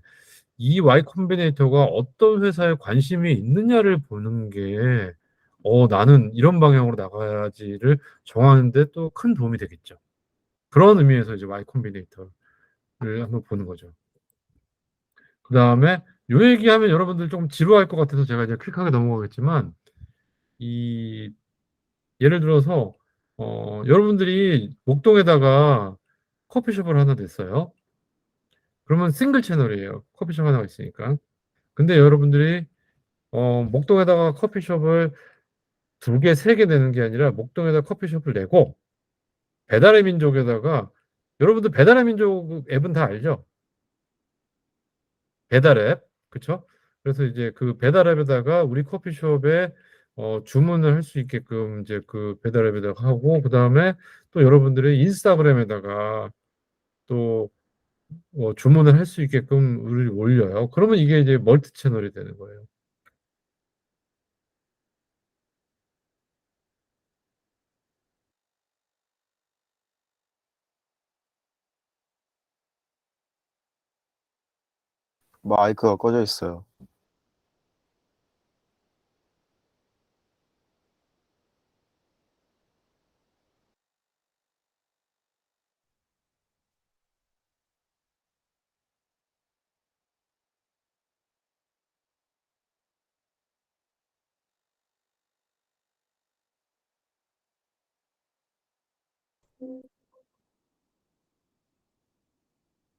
이 Y 콤비네이터가 어떤 회사에 관심이 있느냐를 보는 게 나는 이런 방향으로 나가야지를 정하는 데 또 큰 도움이 되겠죠. 그런 의미에서 이제 Y 콤비네이터를 한번 보는 거죠. 그다음에 요 얘기하면 여러분들 좀 지루할 것 같아서 제가 이제 퀵하게 넘어가겠지만 이 예를 들어서 여러분들이 목동에다가 커피숍을 하나 냈어요. 그러면 싱글 채널이에요. 커피숍 하나가 있으니까. 근데 여러분들이 목동에다가 커피숍을 2개, 3개 내는 게 아니라 목동에다 커피숍을 내고 배달의 민족에다가 여러분들 배달의 민족 앱은 다 알죠? 배달 앱. 그쵸? 그래서 이제 그 배달 앱에다가 우리 커피숍에 주문을 할 수 있게끔 이제 그 배달앱에다가 하고, 그다음에 또 여러분들의 인스타그램에다가 또 주문을 할 수 있게끔 우리 올려요. 그러면 이게 이제 멀티 채널이 되는 거예요. 마이크가 꺼져 있어요.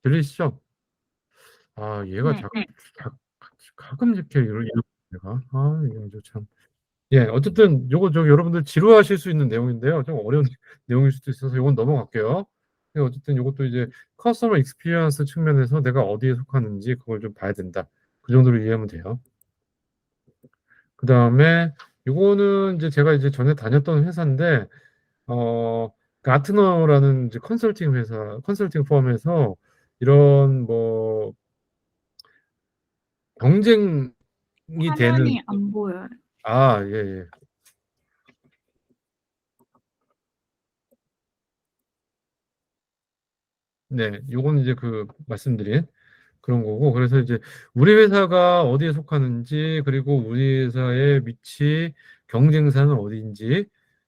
들리시죠? 아, 얘가 네. 가끔 이렇게 이런 얘가 이거 아주 참. 예, 어쨌든 요거 여러분들 지루하실 수 있는 내용인데요. 좀 어려운 내용일 수도 있어서 요건 넘어갈게요. 근데 어쨌든 요것도 이제 커스터머 익스피리언스 측면에서 내가 어디에 속하는지 그걸 좀 봐야 된다. 그 정도로 이해하면 돼요. 그다음에 요거는 이제 제가 이제 전에 다녔던 회사인데 가트너라는 이제 컨설팅 회사, 컨설팅 펌에서 이런 뭐 경쟁이 되는 화면이 안 보여요. 예, 예. 네, 요건 이제 그 말씀드린 그런 거고, 그래서 이제 우리 회사가 어디에 속하는지, 그리고 우리 회사의 위치, 경쟁사는 어디인지,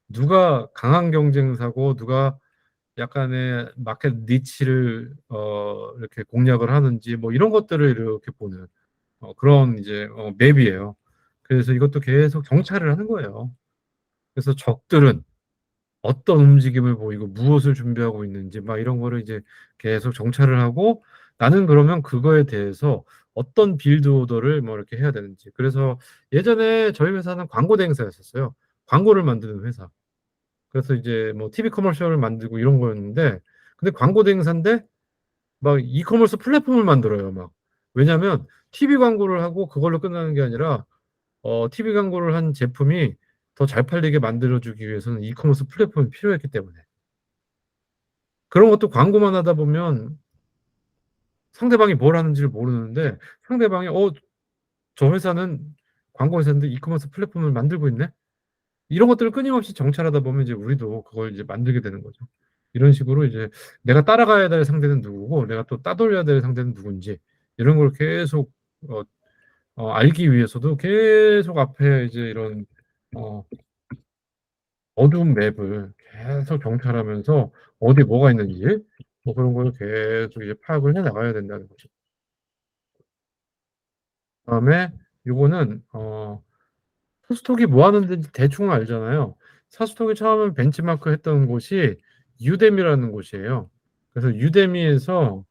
누가 강한 경쟁사고, 누가 약간의 마켓 니치를 이렇게 공략을 하는지, 뭐 이런 것들을 이렇게 보는 그런 이제 맵이에요. 그래서 이것도 계속 정찰을 하는 거예요. 그래서 적들은 어떤 움직임을 보이고 무엇을 준비하고 있는지 막 이런 거를 이제 계속 정찰을 하고, 나는 그러면 그거에 대해서 어떤 빌드 오더를 뭐 이렇게 해야 되는지. 그래서 예전에 저희 회사는 광고 대행사였었어요. 광고를 만드는 회사. 그래서 이제 뭐 TV 커머셜을 만들고 이런 거였는데, 근데 광고 대행사인데 막 이커머스 플랫폼을 만들어요, 막. 왜냐면 TV 광고를 하고 그걸로 끝나는 게 아니라 TV 광고를 한 제품이 더 잘 팔리게 만들어주기 위해서는 이커머스 플랫폼이 필요했기 때문에. 그런 것도 광고만 하다 보면 상대방이 뭘 하는지를 모르는데, 상대방이 저 회사는 광고 회사인데 이커머스 플랫폼을 만들고 있네? 이런 것들을 끊임없이 정찰하다 보면 이제 우리도 그걸 이제 만들게 되는 거죠. 이런 식으로 이제 내가 따라가야 될 상대는 누구고, 내가 또 따돌려야 될 상대는 누군지, 이런 걸 계속 어, 알기 위해서도 계속 앞에 이제 이런 어, 어두운 맵을 계속 정찰하면서 어디 뭐가 있는지 뭐 그런 걸 계속 이제 파악을 해 나가야 된다는 거죠. 그다음에 요거는 사스톡이 뭐 하는지 대충 알잖아요. 사스톡이 처음에 벤치마크 했던 곳이 유데미라는 곳이에요. 그래서 유데미에서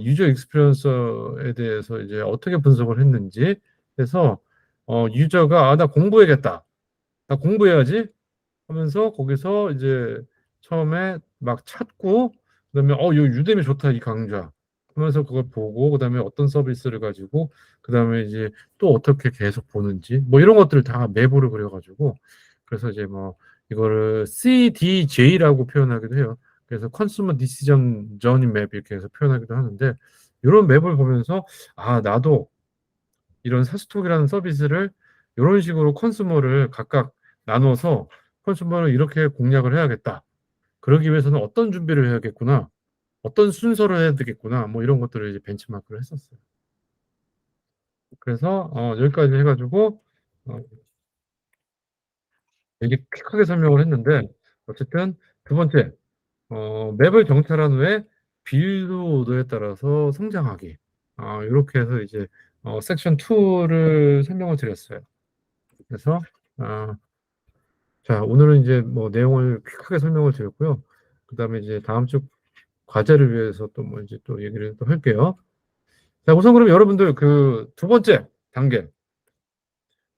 유저 익스피리언서에 대해서 이제 어떻게 분석을 했는지 해서 유저가 나 공부해야겠다. 나 공부해야지 하면서 거기서 이제 처음에 막 찾고, 그다음에 요 유대미 좋다 이 강좌 하면서 그걸 보고, 그다음에 어떤 서비스를 가지고, 그다음에 이제 또 어떻게 계속 보는지 뭐 이런 것들을 다 맵으로 그려가지고, 그래서 이제 뭐 이거를 CDJ라고 표현하기도 해요. 그래서 컨슈머 디시전 저니 맵 이렇게 해서 표현하기도 하는데, 이런 맵을 보면서 나도 이런 사스톡이라는 서비스를 이런 식으로 컨슈머를 각각 나눠서 컨슈머를 이렇게 공략을 해야겠다. 그러기 위해서는 어떤 준비를 해야겠구나. 어떤 순서를 해야 되겠구나. 뭐 이런 것들을 이제 벤치마크를 했었어요. 그래서 여기까지 해가지고 되게 퀵하게 설명을 했는데, 어쨌든 두 번째 맵을 정찰한 후에 빌드 오더에 따라서 성장하기. 이렇게 해서 이제 섹션 2를 설명을 드렸어요. 그래서 자, 오늘은 이제 뭐 내용을 퀵하게 설명을 드렸고요. 그다음에 이제 다음 주 과제를 위해서 또 뭐 이제 또 얘기를 또 할게요. 자, 우선 그럼 여러분들 그 두 번째 단계,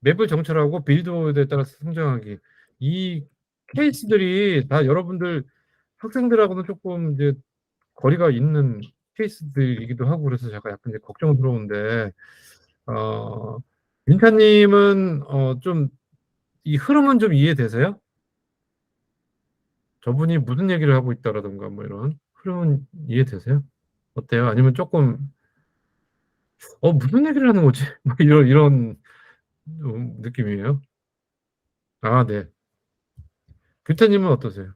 맵을 정찰하고 빌드에 따라서 성장하기. 이 케이스들이 다 여러분들 학생들하고는 조금 이제 거리가 있는 케이스들이기도 하고, 그래서 제가 약간 이제 걱정스러운데, 윤타님은 좀 이 흐름은 좀 이해되세요? 저분이 무슨 얘기를 하고 있다라던가 뭐 이런 흐름은 이해되세요? 어때요? 아니면 조금 무슨 얘기를 하는 거지? 뭐 이런 느낌이에요. 아, 네. 규태님은 어떠세요?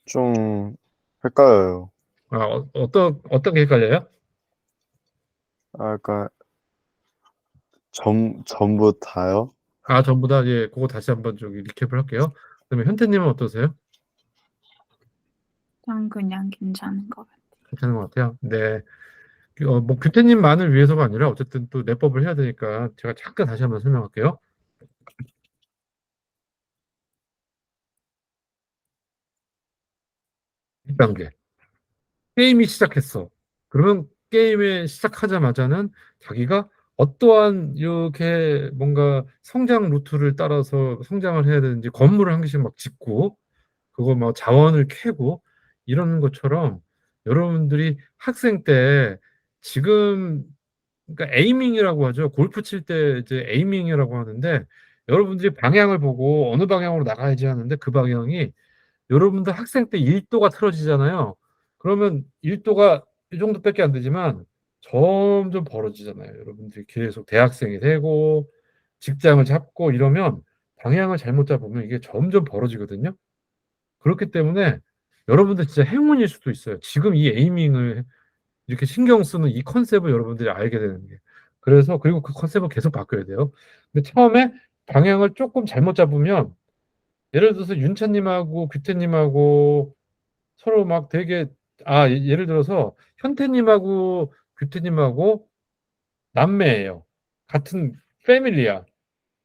좀 헷갈려요. 아, 어떤 게 헷갈려요? 그러니까 전부 다요? 아, 전부 다, 예, 그거 다시 한번 저기 리캡을 할게요. 그다음에 현태님은 어떠세요? 전 그냥 괜찮은 것 같아요. 괜찮은 것 같아요. 네. 뭐 규태님만을 위해서가 아니라 어쨌든 또 내법을 해야 되니까 제가 잠깐 다시 한번 설명할게요. 1단계. 게임이 시작했어. 그러면 게임에 시작하자마자는 자기가 어떠한 이렇게 뭔가 성장 루트를 따라서 성장을 해야 되는지 건물을 한 개씩 막 짓고 그거 막 자원을 캐고 이러는 것처럼 여러분들이 학생 때 지금 그러니까 에이밍이라고 하죠. 골프 칠 때 이제 에이밍이라고 하는데 여러분들이 방향을 보고 어느 방향으로 나가야지 하는데 그 방향이 여러분들 학생 때 1도가 틀어지잖아요. 그러면 1도가 이 정도밖에 안 되지만 점점 벌어지잖아요. 여러분들이 계속 대학생이 되고 직장을 잡고 이러면 방향을 잘못 잡으면 이게 점점 벌어지거든요. 그렇기 때문에 여러분들 진짜 행운일 수도 있어요. 지금 이 에이밍을 이렇게 신경 쓰는 이 컨셉을 여러분들이 알게 되는 게. 그래서 그리고 그 컨셉을 계속 바꿔야 돼요. 근데 처음에 방향을 조금 잘못 잡으면 예를 들어서 윤찬님하고 규태님하고 서로 막 되게 예를 들어서 현태님하고 규태님하고 남매예요. 같은 패밀리야.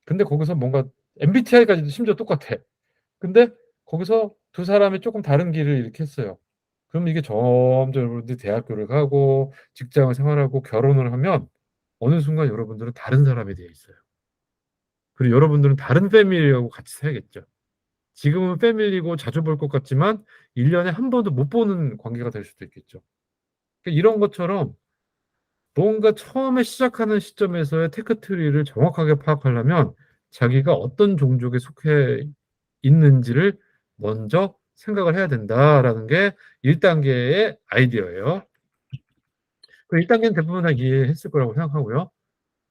근데 거기서 뭔가 MBTI까지도 심지어 똑같아. 근데 거기서 두 사람이 조금 다른 길을 이렇게 했어요. 그럼 이게 점점 여러분들이 대학교를 가고 직장을 생활하고 결혼을 하면 어느 순간 여러분들은 다른 사람이 되어 있어요. 그리고 여러분들은 다른 패밀리하고 같이 살겠죠. 지금은 패밀리고 자주 볼 것 같지만 1년에 한 번도 못 보는 관계가 될 수도 있겠죠. 그러니까 이런 것처럼 뭔가 처음에 시작하는 시점에서의 테크트리를 정확하게 파악하려면 자기가 어떤 종족에 속해 있는지를 먼저 생각을 해야 된다라는 게 1단계의 아이디어예요. 그 1단계는 대부분 다 이해했을 거라고 생각하고요.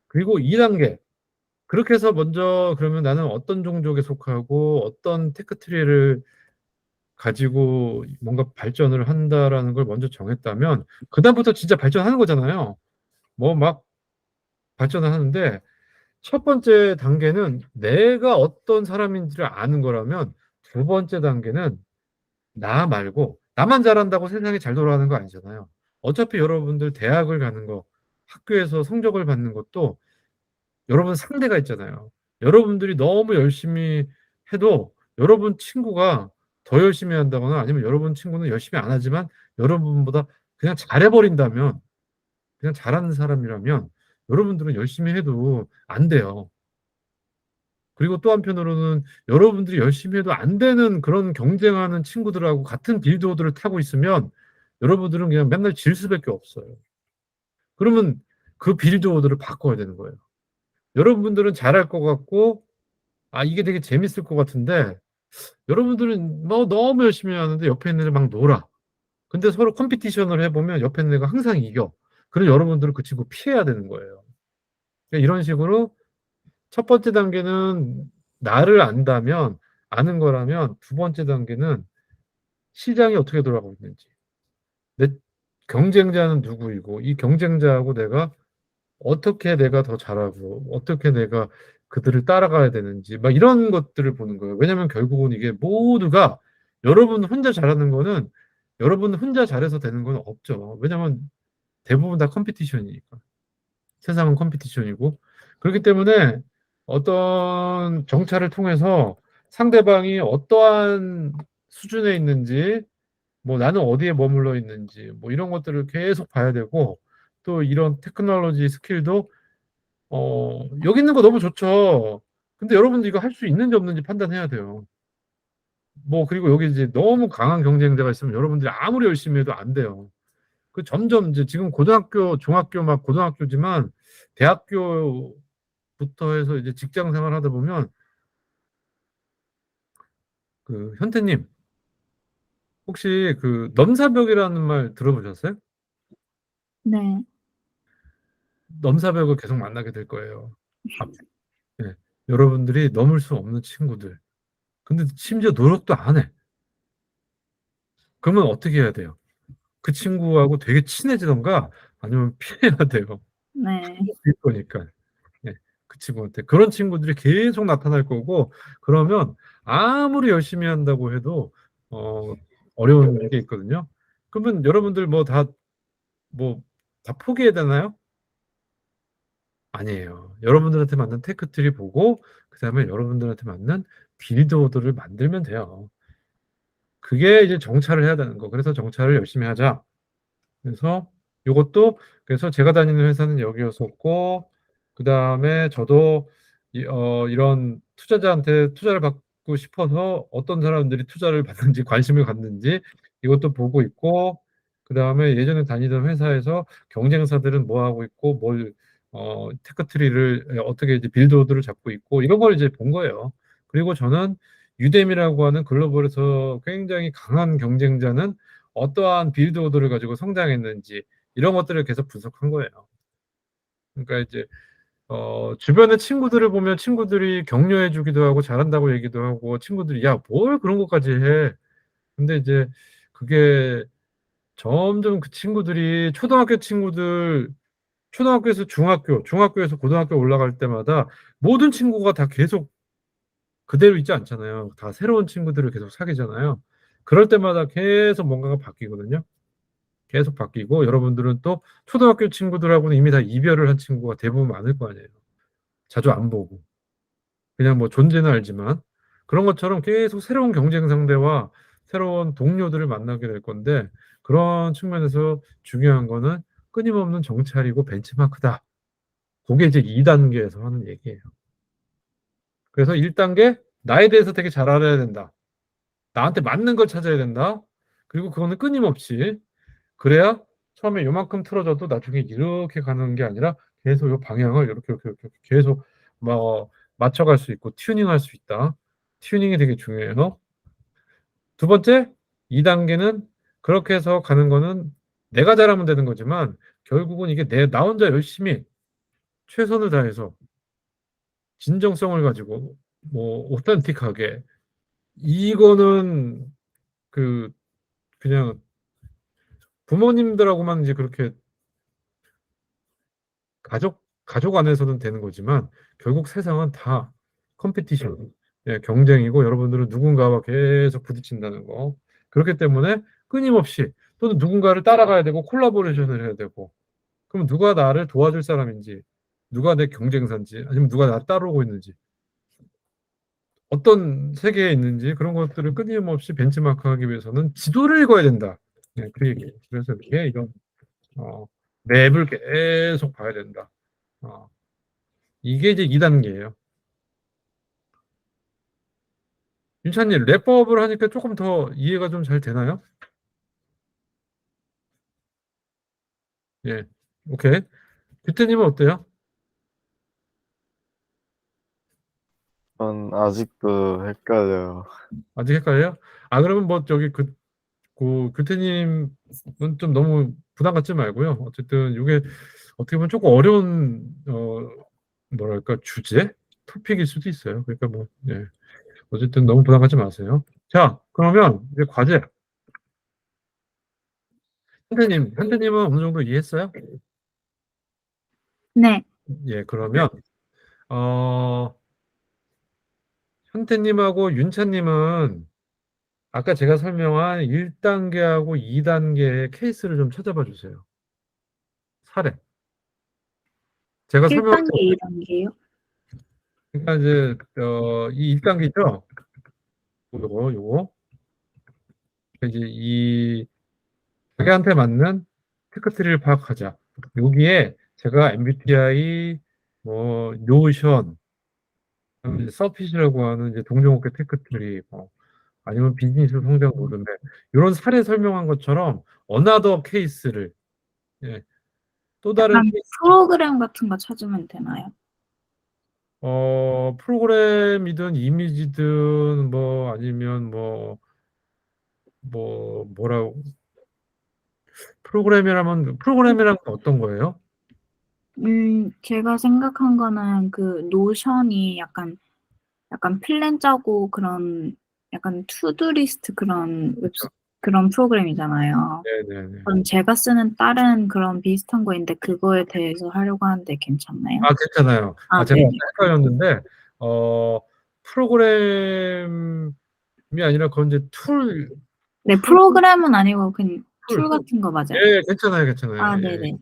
그리고 2단계. 그렇게 해서 먼저 그러면 나는 어떤 종족에 속하고 어떤 테크트리를 가지고 뭔가 발전을 한다라는 걸 먼저 정했다면 그다음부터 진짜 발전하는 거잖아요. 뭐 막 발전을 하는데 첫 번째 단계는 내가 어떤 사람인지를 아는 거라면 두 번째 단계는 나 말고 나만 잘한다고 세상이 잘 돌아가는 거 아니잖아요. 어차피 여러분들 대학을 가는 거, 학교에서 성적을 받는 것도 여러분 상대가 있잖아요. 여러분들이 너무 열심히 해도 여러분 친구가 더 열심히 한다거나 아니면 여러분 친구는 열심히 안 하지만 여러분보다 그냥 잘해버린다면 그냥 잘하는 사람이라면 여러분들은 열심히 해도 안 돼요. 그리고 또 한편으로는 여러분들이 열심히 해도 안 되는 그런 경쟁하는 친구들하고 같은 빌드오드를 타고 있으면 여러분들은 그냥 맨날 질 수밖에 없어요. 그러면 그 빌드오드를 바꿔야 되는 거예요. 여러분들은 잘할 것 같고 이게 되게 재밌을 것 같은데 여러분들은 뭐 너무 열심히 하는데 옆에 있는 애들 막 놀아. 근데 서로 컴피티션을 해보면 옆에 있는 애가 항상 이겨. 그럼 여러분들은 그 친구 피해야 되는 거예요. 그러니까 이런 식으로 첫 번째 단계는 나를 안다면 아는 거라면 두 번째 단계는 시장이 어떻게 돌아가고 있는지 내 경쟁자는 누구이고 이 경쟁자하고 내가 더 잘하고 어떻게 내가 그들을 따라가야 되는지 막 이런 것들을 보는 거예요. 왜냐하면 결국은 이게 모두가 여러분 혼자 잘하는 거는 여러분 혼자 잘해서 되는 건 없죠. 왜냐하면 대부분 다 컴피티션이니까. 세상은 컴피티션이고 그렇기 때문에 어떤 정찰을 통해서 상대방이 어떠한 수준에 있는지 뭐 나는 어디에 머물러 있는지 뭐 이런 것들을 계속 봐야 되고 또 이런 테크놀로지 스킬도 여기 있는 거 너무 좋죠. 근데 여러분들 이거 할 수 있는지 없는지 판단해야 돼요. 뭐 그리고 여기 이제 너무 강한 경쟁자가 있으면 여러분들이 아무리 열심히 해도 안 돼요. 그 점점 이제 지금 고등학교, 중학교 막 고등학교지만 대학교 부터 해서 이제 직장 생활 하다 보면 그 현태님 혹시 그 넘사벽이라는 말 들어보셨어요? 네. 넘사벽을 계속 만나게 될 거예요. 네. 여러분들이 넘을 수 없는 친구들. 근데 심지어 노력도 안 해. 그러면 어떻게 해야 돼요? 그 친구하고 되게 친해지던가 아니면 피해야 돼요. 네. 일 거니까. 네. 그 친구한테. 그런 친구들이 계속 나타날 거고, 그러면 아무리 열심히 한다고 해도, 어려운 게 있거든요. 그러면 여러분들 다 포기해야 되나요? 아니에요. 여러분들한테 맞는 테크트리 보고, 그 다음에 여러분들한테 맞는 빌드 오더를 만들면 돼요. 그게 이제 정찰을 해야 되는 거. 그래서 정찰을 열심히 하자. 그래서 이것도 그래서 제가 다니는 회사는 여기였었고 그 다음에 저도 이런 투자자한테 투자를 받고 싶어서 어떤 사람들이 투자를 받는지 관심을 갖는지 이것도 보고 있고 그 다음에 예전에 다니던 회사에서 경쟁사들은 뭐 하고 있고 뭘 테크트리를 어떻게 이제 빌드오드를 잡고 있고 이런 걸 이제 본 거예요. 그리고 저는 유뎀이라고 하는 글로벌에서 굉장히 강한 경쟁자는 어떠한 빌드 오더를 가지고 성장했는지 이런 것들을 계속 분석한 거예요. 그러니까 이제 주변의 친구들을 보면 친구들이 격려해 주기도 하고 잘한다고 얘기도 하고 친구들이 야, 뭘 그런 것까지 해. 근데 이제 그게 점점 그 친구들이 초등학교 친구들 초등학교에서 중학교에서 고등학교 올라갈 때마다 모든 친구가 다 계속 그대로 있지 않잖아요. 다 새로운 친구들을 계속 사귀잖아요. 그럴 때마다 계속 뭔가가 바뀌거든요. 계속 바뀌고 여러분들은 또 초등학교 친구들하고는 이미 다 이별을 한 친구가 대부분 많을 거 아니에요. 자주 안 보고. 그냥 뭐 존재는 알지만 그런 것처럼 계속 새로운 경쟁 상대와 새로운 동료들을 만나게 될 건데 그런 측면에서 중요한 거는 끊임없는 정찰이고 벤치마크다. 그게 이제 2단계에서 하는 얘기예요. 그래서 1단계 나에 대해서 되게 잘 알아야 된다. 나한테 맞는 걸 찾아야 된다. 그리고 그거는 끊임없이 그래야 처음에 요만큼 틀어져도 나중에 이렇게 가는 게 아니라 계속 요 방향을 이렇게 계속 맞춰갈 수 있고 튜닝할 수 있다. 튜닝이 되게 중요해요. 두 번째, 2단계는 그렇게 해서 가는 거는 내가 잘하면 되는 거지만 결국은 이게 나 혼자 열심히 최선을 다해서 진정성을 가지고 오텐틱하게 이거는 그냥 부모님들하고만 이제 그렇게 가족 안에서는 되는 거지만 결국 세상은 다 컴피티션, 경쟁이고 여러분들은 누군가와 계속 부딪힌다는 거. 그렇기 때문에 끊임없이 또는 누군가를 따라가야 되고 콜라보레이션을 해야 되고 그럼 누가 나를 도와줄 사람인지 누가 내 경쟁사인지 아니면 누가 나를 따르고 있는지 어떤 세계에 있는지 그런 것들을 끊임없이 벤치마크하기 위해서는 지도를 읽어야 된다. 그 얘기예요. 그래서 이게 이런 맵을 계속 봐야 된다. 이게 이제 2단계예요. 윤찬님, 랩법을 하니까 조금 더 이해가 좀 잘 되나요? 예, 오케이. 규태님은 어때요? 전 아직도 헷갈려요. 아직 헷갈려요? 그러면 저기 규태님은 좀 너무 부담 갖지 말고요. 어쨌든 이게 어떻게 보면 조금 어려운 뭐랄까 주제? 토픽일 수도 있어요. 그러니까 예. 어쨌든 너무 부담 갖지 마세요. 자, 그러면 이제 과제. 현태님은 어느 정도 이해했어요? 네. 예, 그러면 현태님하고 윤찬님은 아까 제가 설명한 1단계하고 2단계의 케이스를 좀 찾아봐 주세요. 사례. 제가 설명한 1단계, 2단계요? 그러니까 이제 이 1단계죠. 요거 이제 이 자기한테 맞는 테크트리를 파악하자. 여기에 제가 MBTI 노션 서핏이라고 하는 이제 동종업계 테크트리 아니면 비즈니스 성장 로드맵 이런 사례 설명한 것처럼 어나더 케이스를 또 다른 약간 프로그램 같은 거 찾으면 되나요? 프로그램이든 이미지든 뭐 아니면 뭐라고 프로그램이라면 프로그램이란 건 어떤 거예요? 제가 생각한 거는 그 노션이 약간 플랜 짜고 그런 약간 투두리스트 그런 그렇죠. 그런 프로그램이잖아요. 네네네. 그럼 제가 쓰는 다른 그런 비슷한 거인데 그거에 대해서 하려고 하는데 괜찮나요? 아, 괜찮아요. 제가 네네. 헷갈렸는데 프로그램이 아니라 그건 이제 네, 프로그램은 아니고 그냥 툴 툴. 같은 거 맞아요. 예, 괜찮아요. 예. 네네.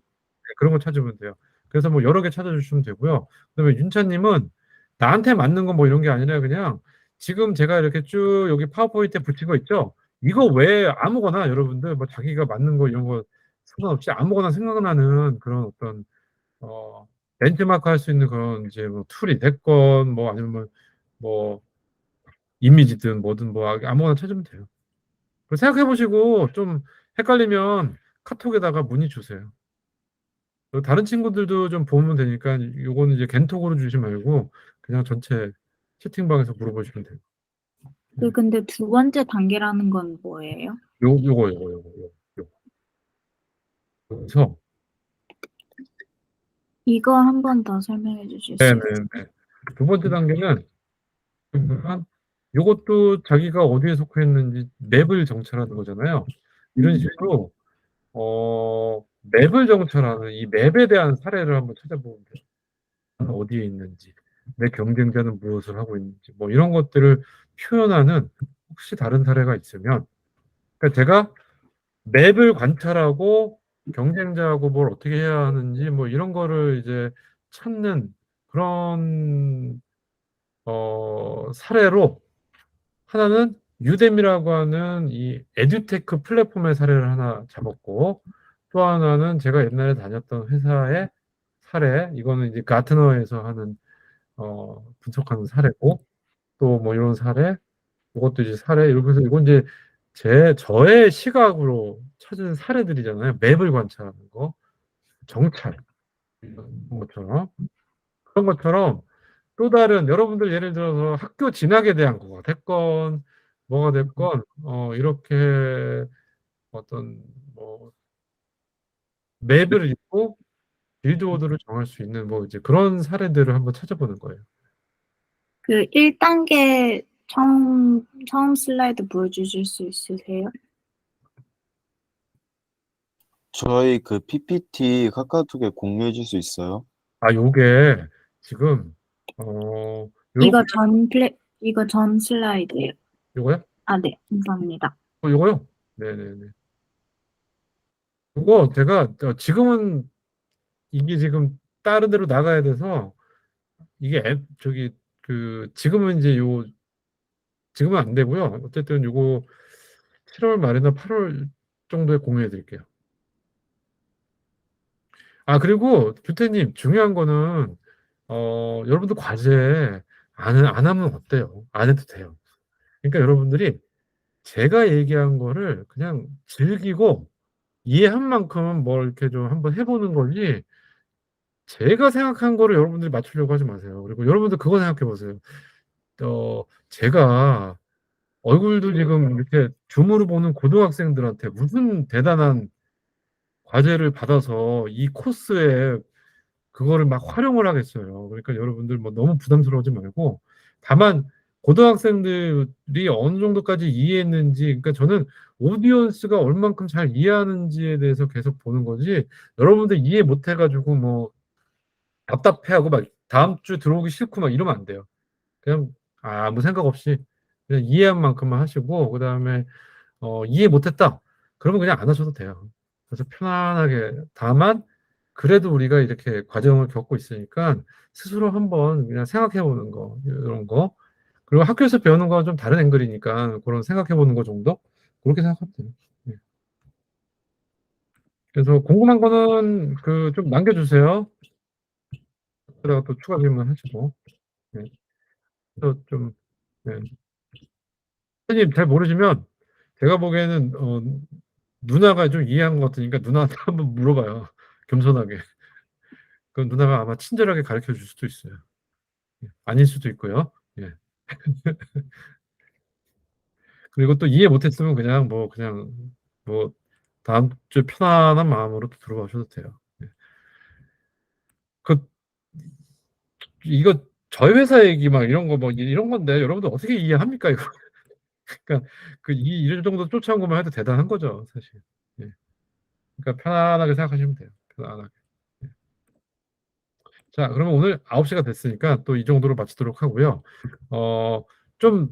그런 거 찾으면 돼요. 그래서 뭐 여러 개 찾아주시면 되고요. 그다음에 윤차님은 나한테 맞는 거 뭐 이런 게 아니라 그냥 지금 제가 이렇게 쭉 여기 파워포인트에 붙인 거 있죠? 이거 외에 아무거나 여러분들 뭐 자기가 맞는 거 이런 거 상관없이 아무거나 생각나는 그런 어떤 벤치마크 할 수 있는 그런 이제 뭐 툴이 됐건 뭐 아니면 뭐 이미지든 뭐든 뭐 아무거나 찾으면 돼요. 생각해 보시고 좀 헷갈리면 카톡에다가 문의 주세요. 다른 친구들도 좀 보면 되니까 요거는 이제 겐톡으로 주지 말고 그냥 전체 채팅방에서 물어보시면 돼요. 근데 두 번째 단계라는 건 뭐예요? 요거. 그래서 이거 한 번 더 설명해 주실 수 있어요? 네네네. 두 번째 단계는 요것도 자기가 어디에 속했는지 맵을 정찰하는 거잖아요. 이런 식으로 맵을 정찰하는 이 맵에 대한 사례를 한번 찾아보면 돼요. 어디에 있는지, 내 경쟁자는 무엇을 하고 있는지, 뭐 이런 것들을 표현하는 혹시 다른 사례가 있으면, 그러니까 제가 맵을 관찰하고 경쟁자하고 뭘 어떻게 해야 하는지 뭐 이런 거를 이제 찾는 그런 사례로 하나는 유뎀이라고 하는 이 에듀테크 플랫폼의 사례를 하나 잡았고 또 하나는 제가 옛날에 다녔던 회사의 사례 이거는 이제 가트너에서 하는 분석하는 사례고 또 뭐 이런 사례 이것도 이제 사례 이렇게 해서 이건 이제 저의 시각으로 찾은 사례들이잖아요. 맵을 관찰하는 거 정찰 이런 것처럼 그런 것처럼 또 다른 여러분들 예를 들어서 학교 진학에 대한 거가 됐건 뭐가 됐건 이렇게 어떤 뭐 맵을 읽고 빌드오드를 정할 수 있는 뭐 이제 그런 사례들을 한번 찾아보는 거예요. 그 1단계 처음 슬라이드 보여주실 수 있으세요? 저희 그 PPT 카카오톡에 공유해 줄 수 있어요? 요게 지금 이거 요렇게 이거 전 슬라이드예요. 요거요? 네, 감사합니다. 요거요? 네네네. 요거 제가 지금은 이게 지금 다른 데로 나가야 돼서 이게 지금은 이제 지금은 안 되고요. 어쨌든 요거 7월 말이나 8월 정도에 공유해 드릴게요. 그리고 규태님 중요한 거는 여러분들 과제 안 하면 어때요? 안 해도 돼요. 그러니까 여러분들이 제가 얘기한 거를 그냥 즐기고 이해한 만큼은 뭘 이렇게 좀 한번 해보는 거지 제가 생각한 거를 여러분들이 맞추려고 하지 마세요. 그리고 여러분들 그거 생각해 보세요. 제가 얼굴도 지금 이렇게 줌으로 보는 고등학생들한테 무슨 대단한 과제를 받아서 이 코스에 그거를 막 활용을 하겠어요. 그러니까 여러분들 뭐 너무 부담스러워하지 말고 다만 고등학생들이 어느 정도까지 이해했는지 그러니까 저는 오디언스가 얼만큼 잘 이해하는지에 대해서 계속 보는 거지 여러분들 이해 못 해가지고 뭐 답답해하고 막 다음 주 들어오기 싫고 막 이러면 안 돼요. 그냥 아무 생각 없이 그냥 이해한 만큼만 하시고 그다음에 이해 못했다. 그러면 그냥 안 하셔도 돼요. 그래서 편안하게 다만 그래도 우리가 이렇게 과정을 겪고 있으니까 스스로 한번 그냥 생각해 보는 거 이런 거 그리고 학교에서 배우는 거와 좀 다른 앵글이니까 그런 생각해 보는 거 정도 그렇게 생각하면 돼요. 예. 그래서 궁금한 거는 그 좀 남겨주세요. 그러다가 또 추가 질문 하시고. 예. 그래서 좀 예. 선생님 잘 모르시면 제가 보기에는 누나가 좀 이해한 것 같으니까 누나한테 한번 물어봐요. 겸손하게. 그럼 누나가 아마 친절하게 가르쳐 줄 수도 있어요. 아닐 수도 있고요. 예. 그리고 또 이해 못했으면 그냥 뭐 다음 주 편안한 마음으로 또 들어가셔도 돼요. 예. 이거 저희 회사 얘기 막 이런 거 뭐 이런 건데 여러분들 어떻게 이해합니까 이거? 그러니까 이 정도 쫓아온 것만 해도 대단한 거죠, 사실. 예. 그러니까 편안하게 생각하시면 돼요. 편안하게. 예. 자, 그러면 오늘 9시가 됐으니까 또 이 정도로 마치도록 하고요. 좀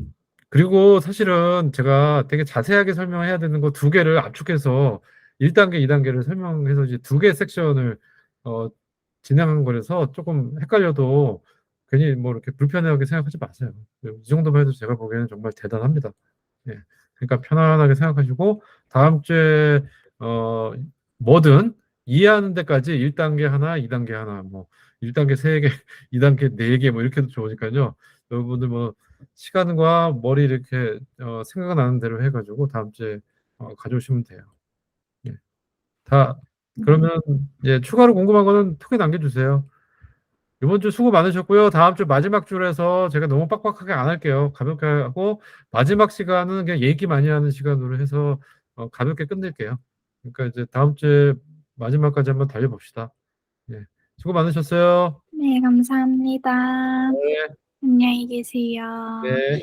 그리고 사실은 제가 되게 자세하게 설명해야 되는 거 2개를 압축해서 1단계, 2단계를 설명해서 이제 2개 섹션을 진행한 거라서 조금 헷갈려도 괜히 뭐 이렇게 불편하게 생각하지 마세요. 이 정도만 해도 제가 보기에는 정말 대단합니다. 예. 그러니까 편안하게 생각하시고 다음 주에 뭐든 이해하는 데까지 1단계 하나, 2단계 하나, 뭐 1단계 3개, 2단계 4개 뭐 이렇게 해도 좋으니까요. 여러분들 뭐 시간과 머리 이렇게 생각나는 대로 해가지고 다음 주에 가져오시면 돼요. 예. 다 그러면 예, 추가로 궁금한 거는 톡에 남겨주세요. 이번 주 수고 많으셨고요. 다음 주 마지막 주라서 제가 너무 빡빡하게 안 할게요. 가볍게 하고 마지막 시간은 그냥 얘기 많이 하는 시간으로 해서 가볍게 끝낼게요. 그러니까 이제 다음 주에 마지막까지 한번 달려봅시다. 예. 수고 많으셨어요. 네, 감사합니다. 네. 안녕히 계세요. 네.